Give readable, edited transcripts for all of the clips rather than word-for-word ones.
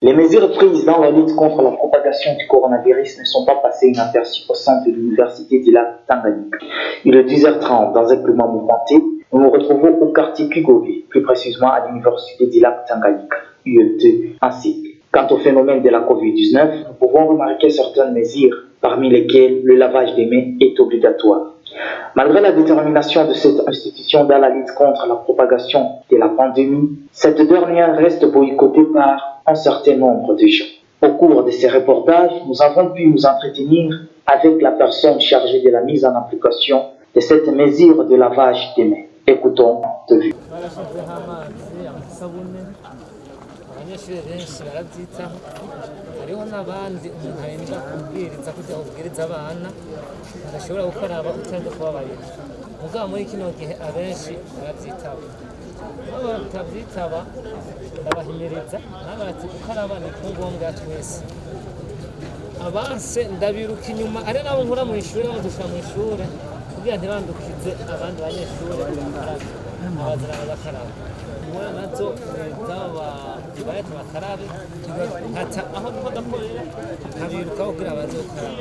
Les mesures prises dans la lutte contre la propagation du coronavirus ne sont pas passées inaperçues au sein de l'université du lac Tanganyika. Il est 10h30 dans un climat mouvementé. Nous nous retrouvons au quartier Kigové, plus précisément à l'université du lac Tanganyika, UL2, ainsi. Quant au phénomène de la COVID-19, nous pouvons remarquer certaines mesures, parmi lesquelles le lavage des mains est obligatoire. Malgré la détermination de cette institution dans la lutte contre la propagation de la pandémie, cette dernière reste boycottée par un certain nombre de gens. Au cours de ces reportages, nous avons pu nous entretenir avec la personne chargée de la mise en application de cette mesure de lavage des mains. Écoutons de vue. abanyeshuri benshi barabyitaho hariho n'abandi umuntu ahembwa kubwiriza kujya kubwiriza abana badashobora gukaraba utaje kubabarira mugabo muri kino gihe abenshi barabyitaho abo batabyitaba ndabahimiriza n'abati gukaraba ni ku ngombwa twese abanse ndabiruka inyuma ari nabo nkura mu ishuri badusha mu ishuri kugira ntibandukize abandi banyeshuri abazira bagakaraba nazo zaba dibaye tubakarabe hata aho ndakorera nkabiruka kugira baze gukaraba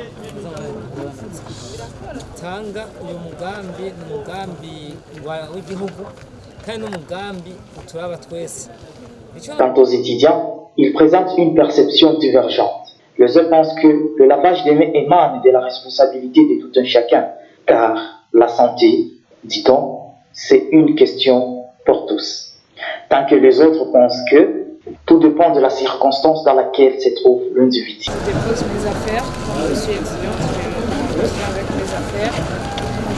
tanga uyu mugambi n'umugambi w'igihugu kandi n'umugambi uturaba twese. Quant aux étudiants, ils présentent une perception divergente. Les uns pensent que le lavage des mains émane de la responsabilité de tout un chacun, car la santé, dit-on, c'est une question pour tous. Tant que les autres pensent que tout dépend de la circonstance dans laquelle se trouve l'individu. Je dépose mes affaires, je suis étudiante, je suis avec mes affaires,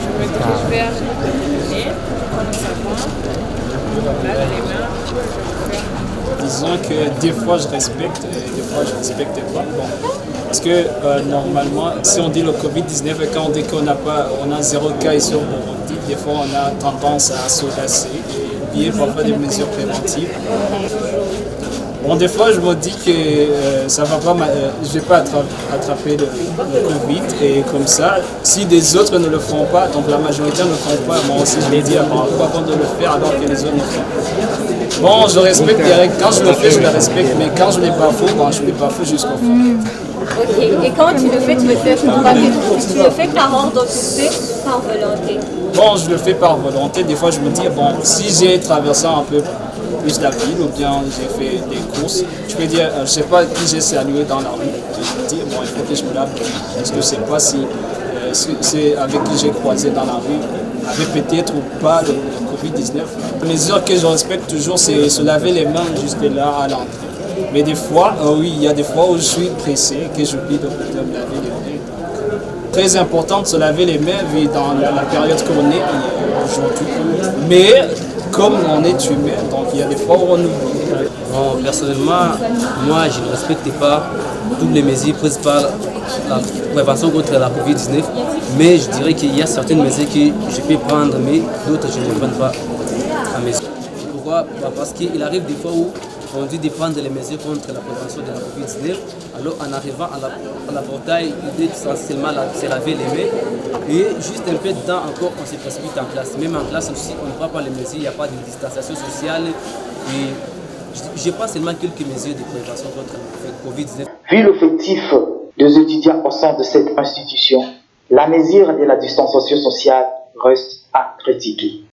je me dirige vers le nez, comme ça va, je lave les mains, je ferme. Disons que des fois je respecte et des fois je ne respecte pas. Bon. Parce que normalement, si on dit le Covid-19 et quand on dit qu'on a 0 cas ici au Burundi, des fois on a tendance à s'audacer et oublier parfois des mesures préventives. Bon, des fois je me dis que ça va pas, je vais pas attraper le Covid et comme ça, si des autres ne le font pas, donc la majorité ne le font pas, moi aussi je vais dire pourquoi bon de le faire alors que les autres le font. Bon, je respecte les règles, quand je le fais je les respecte, mais quand je n'ai pas faux, bon, je ne l'ai pas fait jusqu'au fond. Ok, et quand tu le fais, tu le fais par ordre, tu le fais par volonté? Bon, je le fais par volonté. Des fois, je me dis, bon, si j'ai traversé un peu plus la ville ou bien j'ai fait des courses, je peux dire, je ne sais pas qui j'ai salué dans la rue. Je me dis, bon, il faut que je me lave. Parce que je ne sais pas si c'est avec qui j'ai croisé dans la rue avait peut-être ou pas le Covid-19. Les mesures que je respecte toujours, c'est se laver les mains juste là à l'entrée. Mais des fois, oui, il y a des fois où je suis pressé et que j'oublie de me laver les mains. Très important de se laver les mains vu dans la période qu'on est aujourd'hui. Mais comme on est humain, donc il y a des fois où on oublie. Bon, personnellement, moi je ne respecte pas toutes les mesures prises par la prévention contre la Covid-19, mais je dirais qu'il y a certaines mesures que je peux prendre, mais d'autres je ne prends pas à mesure. Pourquoi? Parce qu'il arrive des fois où on dit de prendre les mesures contre la prévention de la Covid-19, alors en arrivant à la portail, l'idée essentiellement c'est laver les mains, et juste un peu de temps encore, on se précipite en classe. Même en classe aussi, on ne prend pas les mesures, il n'y a pas de distanciation sociale, et je prends seulement quelques mesures de prévention contre la Covid-19. Vu l'effectif des étudiants au sein de cette institution, la mesure de la distanciation sociale reste à critiquer.